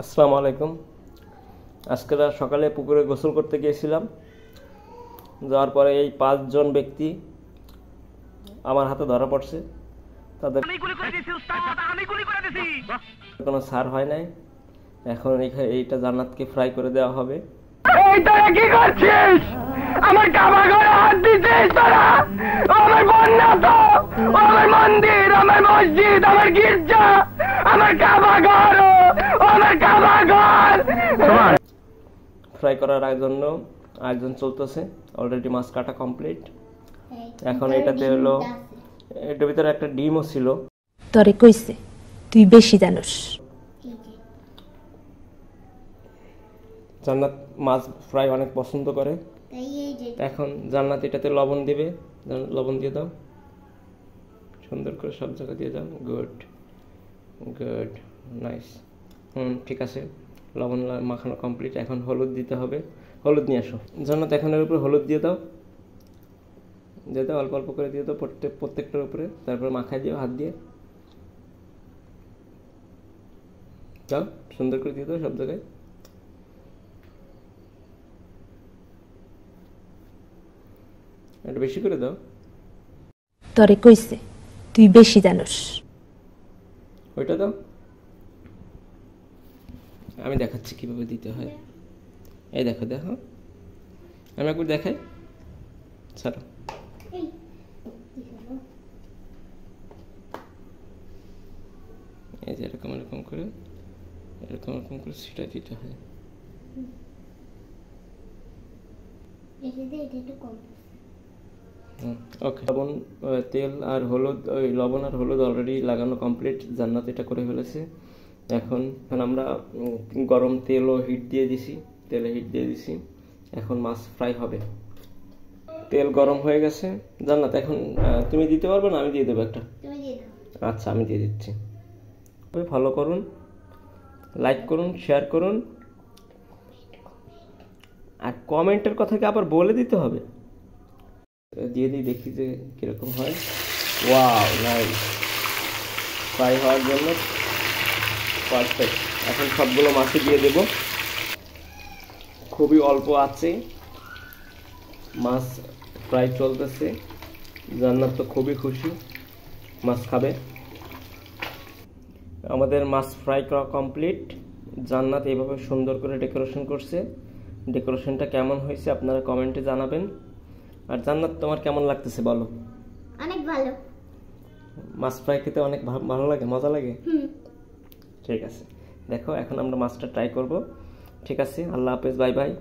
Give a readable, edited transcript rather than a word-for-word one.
আসসালামু আলাইকুম। আজকে সকালে পুকুরে গোসল করতে গিয়েছিলাম। যাওয়ার পরে এই 5 জন ব্যক্তি আমার হাতে ধরা পড়ছে। তাদের কোনো ছাড় হয় নাই। এখন এইটা জান্নাতকে ফ্রাই করে দেওয়া হবে। কি করছিস? আমার কাবাঘরে হাত দিছিস তোরা? আমার বন্যা তো, আমার মন্দির, আমার মসজিদ, আমার গির্জা, আমার কাবাঘর, আমার কাবাঘর। ফ্রাই করার জন্য আয়োজন চলতেছে। অলরেডি মাছ কাটা কমপ্লিট। এখন এটাতে হলো, এটার ভিতরে একটা ডিমও ছিল। তরে কইছে তুই বেশি জানোস। জান্নাত মাছ ফ্রাই অনেক পছন্দ করে। এখন জান্নাত এটাতে লবণ দিবে। লবণ দিয়ে দাও, সুন্দর করে সব জায়গা দিয়ে দাও। Good good, nice. ঠিক আছে, লবণ মাখানো কমপ্লিট। এখন হলুদ দিতে হবে। হলুদ নিয়ে আসো জান্নাত। এখন এর উপরে হলুদ দিয়ে দাও, অল্প অল্প করে দিয়ে দাও প্রত্যেকটার উপরে। তারপরে মাখাই দিও হাত দিয়ে। দাও, সুন্দর করে দিয়ে দাও সব জায়গায়। একটু বেশি করে দাও। তরে কইছে তুই বেশি জানোস। ওইটা দাও, আমি দেখাচ্ছি কিভাবে দিতে হয়। এই দেখো দেখো, আমি একবার দেখাই। ছাড়ো। এই যে এরকম এরকম করে সেটা দিতে হয়। ওকে, লবণ, তেল আর হলুদ, ওই লবণ আর হলুদ অলরেডি লাগানো কমপ্লিট। জান্নাত এটা করে ফেলেছে। এখন আমরা গরম তেলও হিট দিয়ে দিছি। এখন মাছ ফ্রাই হবে। তেল গরম হয়ে গেছে। জান্নাত এখন তুমি দিতে পারবে না? আমি দিয়ে দেবো একটা। আচ্ছা, আমি দিয়ে দিচ্ছি। ফলো করুন, লাইক করুন, শেয়ার করুন, আর কমেন্টের কথা কি আবার বলে দিতে হবে? দিয়ে দিই, দেখি যে কিরকম হয়। Wow, nice. ফ্রাই হওয়ার জন্য পারফেক্ট। এখন সবগুলো মাছে দিয়ে দেব। খুবই অল্প আছে, মাছ ফ্রাই চলতেছে। জান্নাত তো খুবই খুশি, মাছ খাবে। আমাদের মাছ ফ্রাই করা কমপ্লিট। জান্নাত এইভাবে সুন্দর করে ডেকোরেশন করছে। ডেকোরেশনটা কেমন হয়েছে আপনারা কমেন্টে জানাবেন। আর জান্নাত, তোমার কেমন লাগতেছে বলো? অনেক ভালো। মাছ ফ্রাই খেতে অনেক ভালো লাগে, মজা লাগে। ঠিক আছে, দেখো এখন আমরা মাছটা ট্রাই করব। ঠিক আছে, আল্লাহ হাফেজ, বাই বাই।